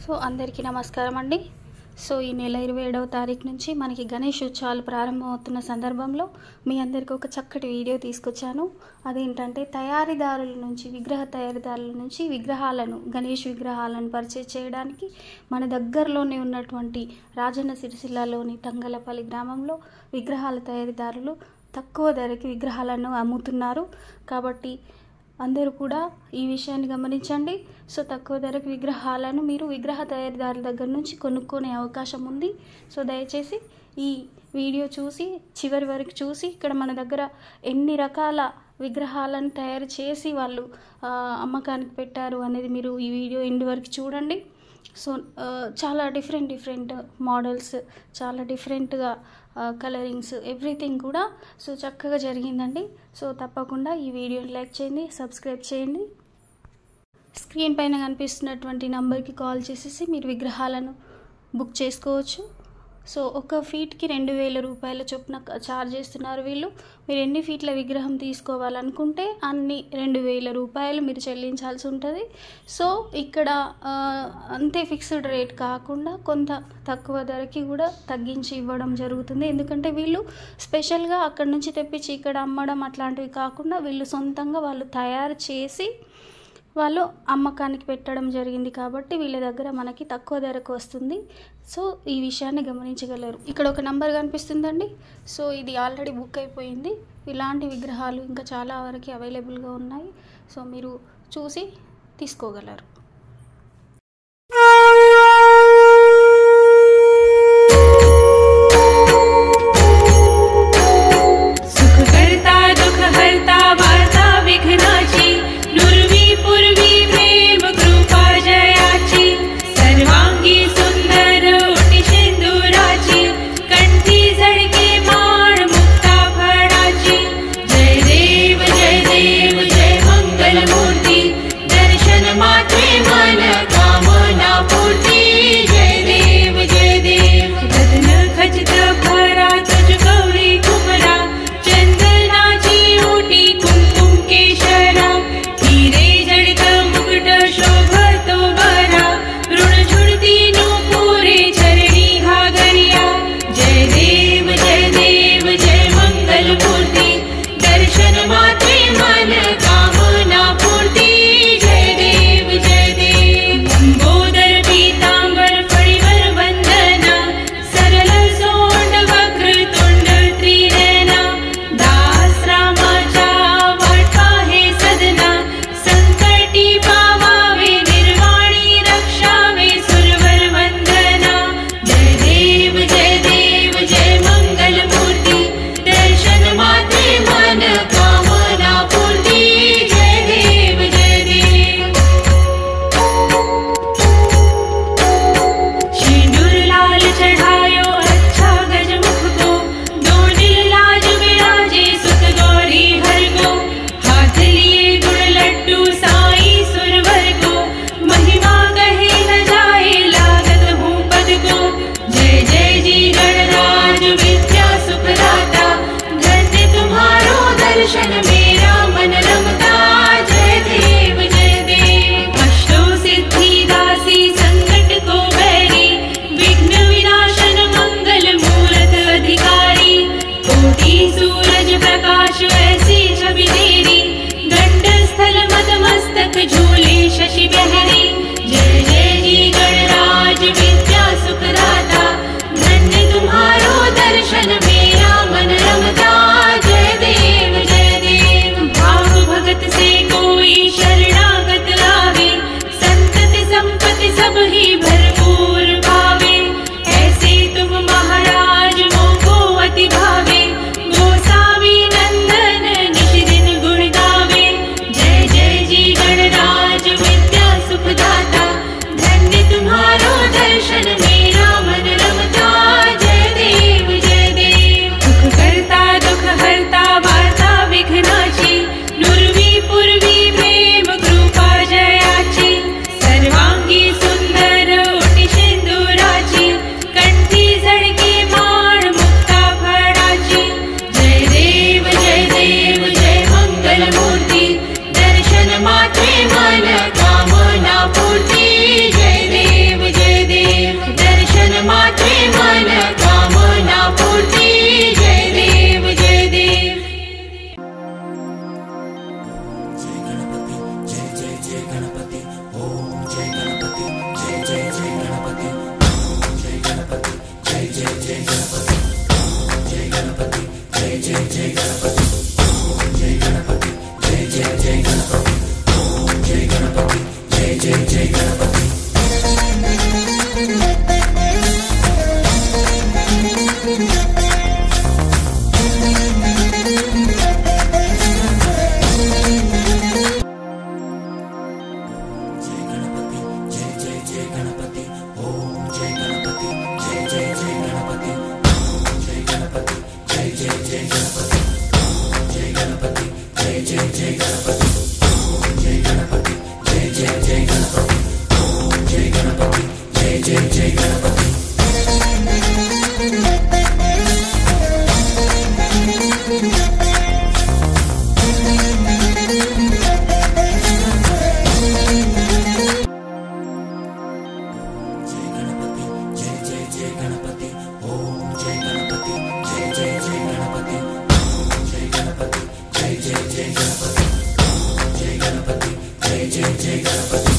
So అందరికీ నమస్కారం అండి. సో ఈ నెల 27వ తారీఖు నుంచి మనకి గణేష్ ఉత్సవాలు ప్రారంభమవుతున్న సందర్భంలో మీ అందరికీ ఒక చక్కటి వీడియో తీసుకొచ్చాను. అదేంటంటే విగ్రహ తయారీదారుల నుంచి గణేష్ విగ్రహాలను పర్చేజ్ చేయడానికి మన దగ్గరలోనే ఉన్నటువంటి రాజన్న సిరిసిల్లలోని తంగలపల్లి గ్రామంలో విగ్రహాల తయారీదారులు తక్కువ ధరకి విగ్రహాలను అమ్ముతున్నారు. కాబట్టి అందరూ కూడా ఈ విషయాన్ని గమనించండి. సో తక్కువ ధరకు విగ్రహాలను మీరు విగ్రహ తయారీదారుల దగ్గర నుంచి కొనుక్కునే అవకాశం ఉంది. సో దయచేసి ఈ వీడియో చూసి చివరి వరకు చూసి ఇక్కడ మన దగ్గర ఎన్ని రకాల విగ్రహాలను తయారు చేసి వాళ్ళు అమ్మకానికి పెట్టారు అనేది మీరు ఈ వీడియో ఎండ్ వరకు చూడండి. సో చాలా డిఫరెంట్ మోడల్స్, చాలా డిఫరెంట్గా కలరింగ్స్, ఎవ్రీథింగ్ కూడా సో చక్కగా జరిగిందండి. సో తప్పకుండా ఈ వీడియోని లైక్ చేయండి, సబ్స్క్రైబ్ చేయండి. స్క్రీన్ పైన కనిపిస్తున్నటువంటి నంబర్కి కాల్ చేసేసి మీరు విగ్రహాలను బుక్ చేసుకోవచ్చు. సో ఒక ఫీట్కి 2000 రూపాయల చొప్పున ఛార్జ్ చేస్తున్నారు వీళ్ళు. మీరు ఎన్ని ఫీట్ల విగ్రహం తీసుకోవాలనుకుంటే అన్ని 2000 రూపాయలు మీరు చెల్లించాల్సి ఉంటుంది. సో ఇక్కడ అంతే ఫిక్స్డ్ రేట్ కాకుండా కొంత తక్కువ ధరకి కూడా తగ్గించి ఇవ్వడం జరుగుతుంది. ఎందుకంటే వీళ్ళు స్పెషల్గా అక్కడ నుంచి తెప్పించి ఇక్కడ అమ్మడం అట్లాంటివి కాకుండా వీళ్ళు సొంతంగా వాళ్ళు తయారు చేసి వాళ్ళు అమ్మకానికి పెట్టడం జరిగింది. కాబట్టి వీళ్ళ దగ్గర మనకి తక్కువ ధరకు వస్తుంది. సో ఈ విషయాన్ని గమనించగలరు. ఇక్కడ ఒక నంబర్ కనిపిస్తుందండి. సో ఇది ఆల్రెడీ బుక్ అయిపోయింది. ఇలాంటి విగ్రహాలు ఇంకా చాలా వరకు అవైలబుల్గా ఉన్నాయి. సో మీరు చూసి తీసుకోగలరు. मात्रे జై గణపతి